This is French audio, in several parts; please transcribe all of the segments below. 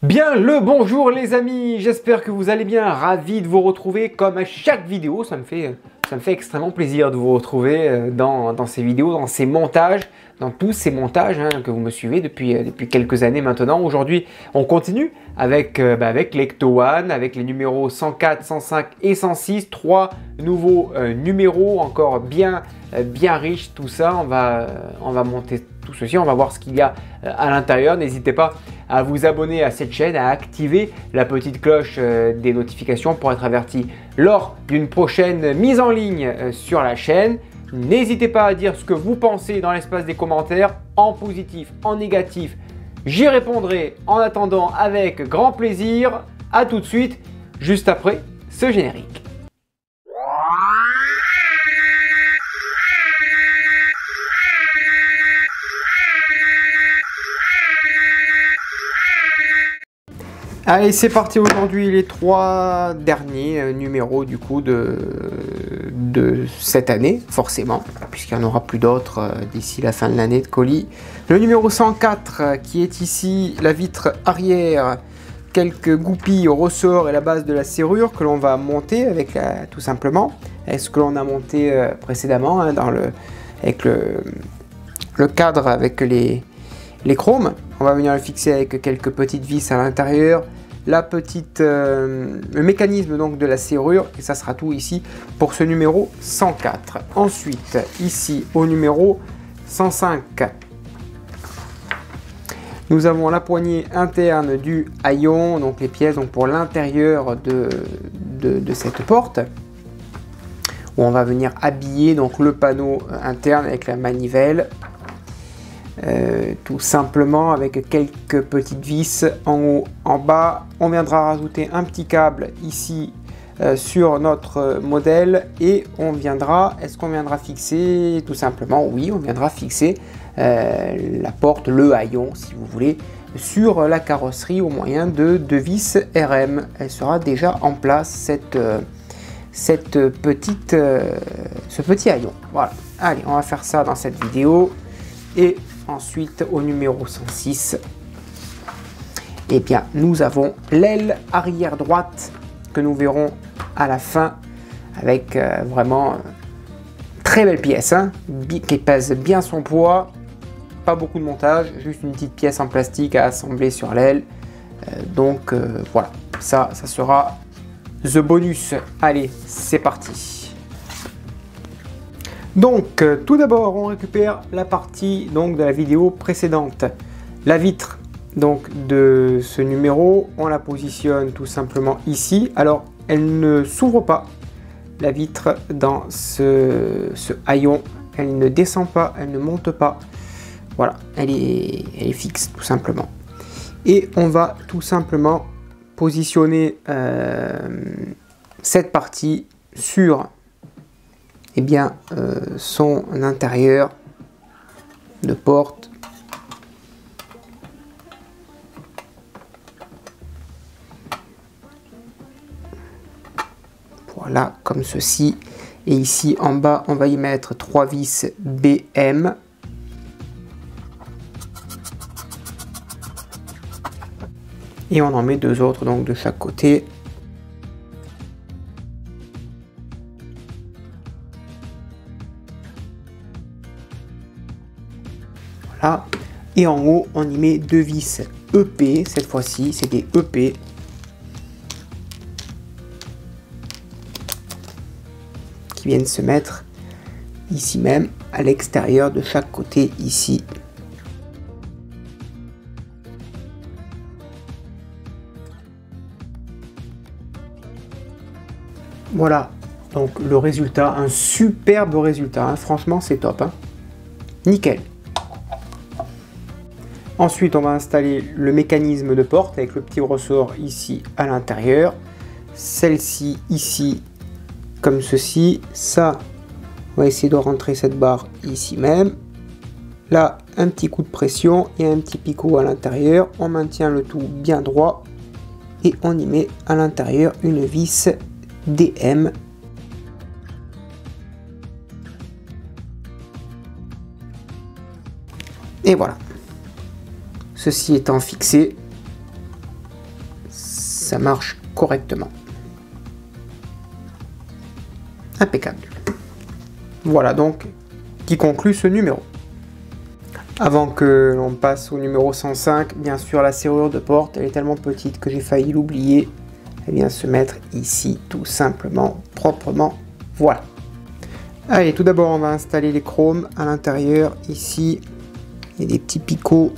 Bien le bonjour les amis, j'espère que vous allez bien, ravi de vous retrouver comme à chaque vidéo, ça me fait extrêmement plaisir de vous retrouver dans ces vidéos, dans ces montages, dans tous ces montages que vous me suivez depuis quelques années maintenant. Aujourd'hui on continue avec l'Ecto One, avec les numéros 104, 105 et 106, trois nouveaux numéros encore bien riches, tout ça, on va monter tout ceci, on va voir ce qu'il y a à l'intérieur. N'hésitez pas à vous abonner à cette chaîne, à activer la petite cloche des notifications pour être averti lors d'une prochaine mise en ligne sur la chaîne. N'hésitez pas à dire ce que vous pensez dans l'espace des commentaires, en positif, en négatif. J'y répondrai en attendant avec grand plaisir. À tout de suite, juste après ce générique. Allez, c'est parti aujourd'hui, les trois derniers numéros du coup de cette année, forcément, puisqu'il n'y en aura plus d'autres d'ici la fin de l'année de colis. Le numéro 104 qui est ici, la vitre arrière, quelques goupilles au ressort et la base de la serrure que l'on va monter avec tout simplement, avec ce que l'on a monté précédemment avec le cadre avec les chromes. On va venir le fixer avec quelques petites vis à l'intérieur, le mécanisme donc de la serrure, et ça sera tout ici pour ce numéro 104. Ensuite, ici au numéro 105, nous avons la poignée interne du haillon, donc les pièces donc pour l'intérieur de cette porte, où on va venir habiller donc le panneau interne avec la manivelle. Tout simplement avec quelques petites vis en haut, en bas. On viendra rajouter un petit câble ici sur notre modèle et est-ce qu'on viendra fixer tout simplement, oui, on viendra fixer la porte, le haillon si vous voulez, sur la carrosserie au moyen de vis RM. Elle sera déjà en place ce petit haillon. Voilà, allez, on va faire ça dans cette vidéo. Et ensuite au numéro 106, eh bien nous avons l'aile arrière droite que nous verrons à la fin avec vraiment très belle pièce qui pèse bien son poids, pas beaucoup de montage, juste une petite pièce en plastique à assembler sur l'aile. Voilà, ça sera the bonus. Allez, c'est parti. Donc tout d'abord on récupère la partie donc de la vidéo précédente, la vitre donc de ce numéro, on la positionne tout simplement ici. Alors elle ne s'ouvre pas, la vitre dans ce haillon, elle ne descend pas, elle ne monte pas, voilà, elle est fixe tout simplement. Et on va tout simplement positionner cette partie sur son intérieur de porte. Voilà, comme ceci. Et ici en bas, on va y mettre 3 vis BM. Et on en met 2 autres donc de chaque côté. Et en haut on y met 2 vis EP, cette fois-ci c'est des EP qui viennent se mettre ici même à l'extérieur de chaque côté ici. Voilà donc le résultat, un superbe résultat, franchement c'est top, nickel. Ensuite, on va installer le mécanisme de porte avec le petit ressort ici à l'intérieur. Celle-ci ici, comme ceci. Ça, on va essayer de rentrer cette barre ici même. Là, un petit coup de pression et un petit picot à l'intérieur. On maintient le tout bien droit et on y met à l'intérieur une vis DM. Et voilà. Ceci étant fixé, ça marche correctement. Impeccable. Voilà donc qui conclut ce numéro. Avant que l'on passe au numéro 105, bien sûr la serrure de porte, elle est tellement petite que j'ai failli l'oublier. Elle vient se mettre ici tout simplement, proprement. Voilà. Allez, tout d'abord on va installer les chromes à l'intérieur. Ici, il y a des petits picots.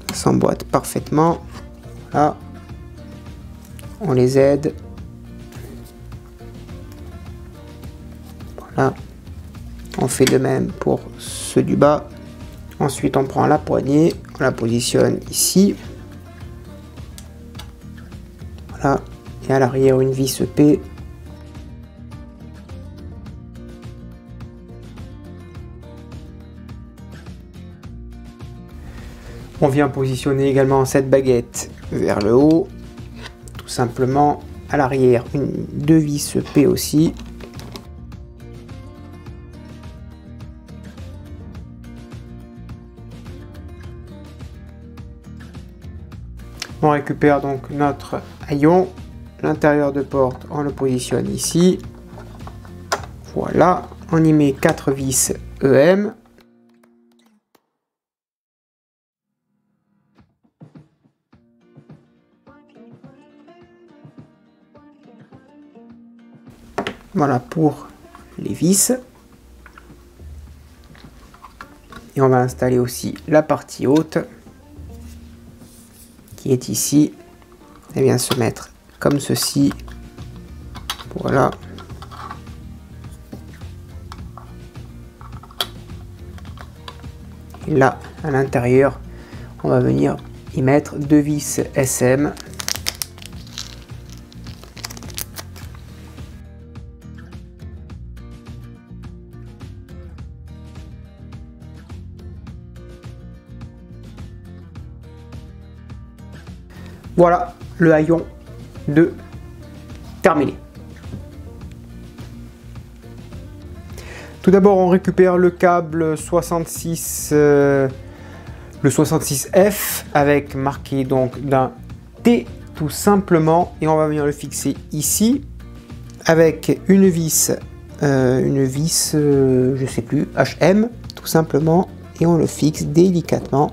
Ça s'emboîte parfaitement. Là, on les aide. Voilà. On fait de même pour ceux du bas. Ensuite, on prend la poignée, on la positionne ici. Voilà. Et à l'arrière, une vis P. On vient positionner également cette baguette vers le haut. Tout simplement. À l'arrière, deux vis P aussi. On récupère donc notre haillon, l'intérieur de porte, on le positionne ici. Voilà, on y met 4 vis EM. Voilà pour les vis. Et on va installer aussi la partie haute, qui est ici. Elle vient se mettre comme ceci. Voilà. Et là, à l'intérieur, on va venir y mettre deux vis SM. Voilà le haillon de terminé. Tout d'abord, on récupère le câble 66, le 66F avec marqué donc d'un T tout simplement, et on va venir le fixer ici avec une vis, je sais plus, HM tout simplement, et on le fixe délicatement.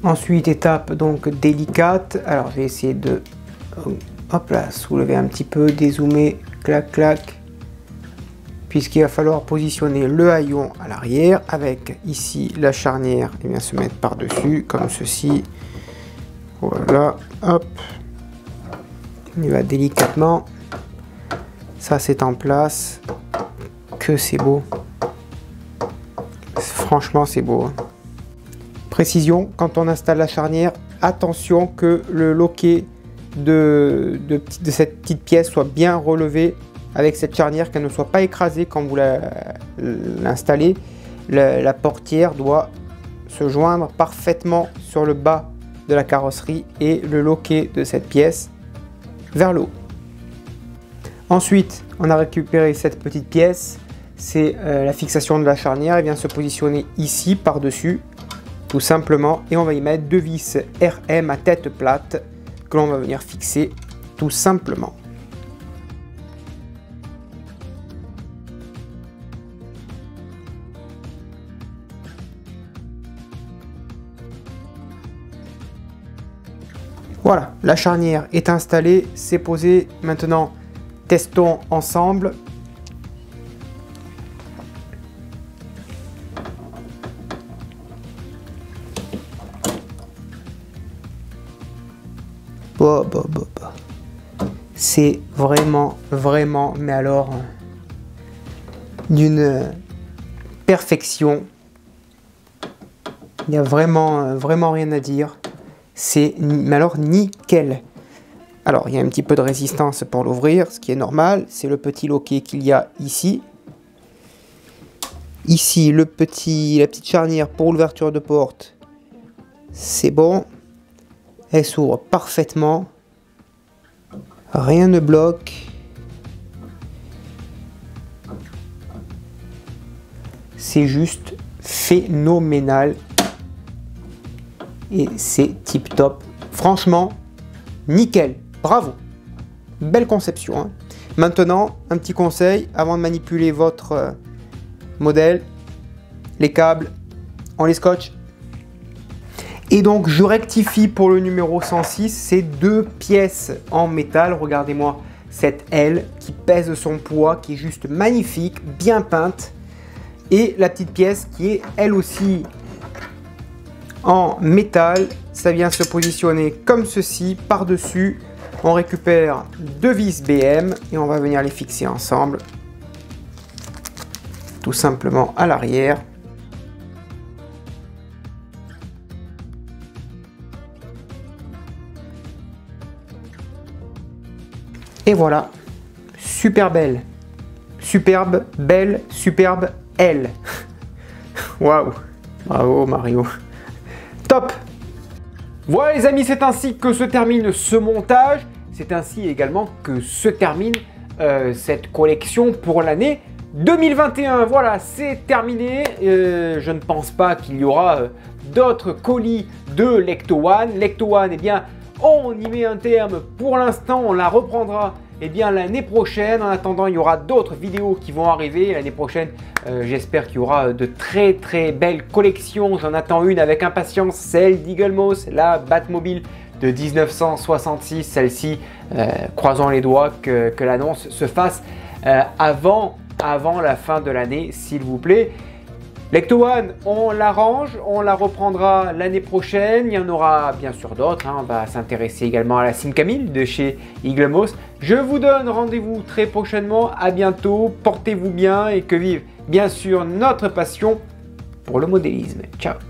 Ensuite, étape donc délicate. Alors, je vais essayer de hop là, soulever un petit peu, dézoomer, clac clac, puisqu'il va falloir positionner le haillon à l'arrière avec ici la charnière et bien se mettre par dessus comme ceci. Voilà, hop, on y va délicatement. Ça c'est en place. Que c'est beau. Franchement, c'est beau. Hein. Précision, quand on installe la charnière, attention que le loquet de cette petite pièce soit bien relevé avec cette charnière, qu'elle ne soit pas écrasée quand vous l'installez. La portière doit se joindre parfaitement sur le bas de la carrosserie et le loquet de cette pièce vers le haut. Ensuite, on a récupéré cette petite pièce, c'est la fixation de la charnière. Elle vient se positionner ici par-dessus. Tout simplement, et on va y mettre deux vis RM à tête plate que l'on va venir fixer tout simplement. Voilà, la charnière est installée, c'est posé. Maintenant, testons ensemble. C'est vraiment, mais alors, d'une perfection. Il n'y a vraiment rien à dire. C'est, mais alors, nickel. Alors, il y a un petit peu de résistance pour l'ouvrir, ce qui est normal. C'est le petit loquet qu'il y a ici. Ici, la petite charnière pour l'ouverture de porte. C'est bon. Elle s'ouvre parfaitement. Rien ne bloque. c'est juste phénoménal. Et c'est tip top. Franchement, nickel. Bravo. Belle conception. Hein. Maintenant, un petit conseil avant de manipuler votre modèle. Les câbles, on les scotche. Et donc, je rectifie pour le numéro 106. C'est 2 pièces en métal. Regardez-moi cette aile qui pèse son poids, qui est juste magnifique, bien peinte. Et la petite pièce qui est elle aussi en métal. Ça vient se positionner comme ceci par-dessus. On récupère 2 vis BM et on va venir les fixer ensemble. Tout simplement à l'arrière. Et voilà, super belle, superbe, belle, superbe, elle. Waouh, bravo Mario. Top. Voilà les amis, c'est ainsi que se termine ce montage. C'est ainsi également que se termine cette collection pour l'année 2021. Voilà, c'est terminé. Je ne pense pas qu'il y aura d'autres colis de Lecto One. Lecto One, eh bien, on y met un terme pour l'instant. On la reprendra eh bien l'année prochaine. En attendant, il y aura d'autres vidéos qui vont arriver l'année prochaine. J'espère qu'il y aura de très belles collections. J'en attends une avec impatience, celle d'Eaglemoss, la Batmobile de 1966. Celle-ci, croisons les doigts que l'annonce se fasse avant la fin de l'année, s'il vous plaît. Lecto One, on l'arrange, on la reprendra l'année prochaine. Il y en aura bien sûr d'autres. Hein. On va s'intéresser également à la Simcamille de chez Eaglemoss. Je vous donne rendez-vous très prochainement. À bientôt. Portez-vous bien et que vive bien sûr notre passion pour le modélisme. Ciao.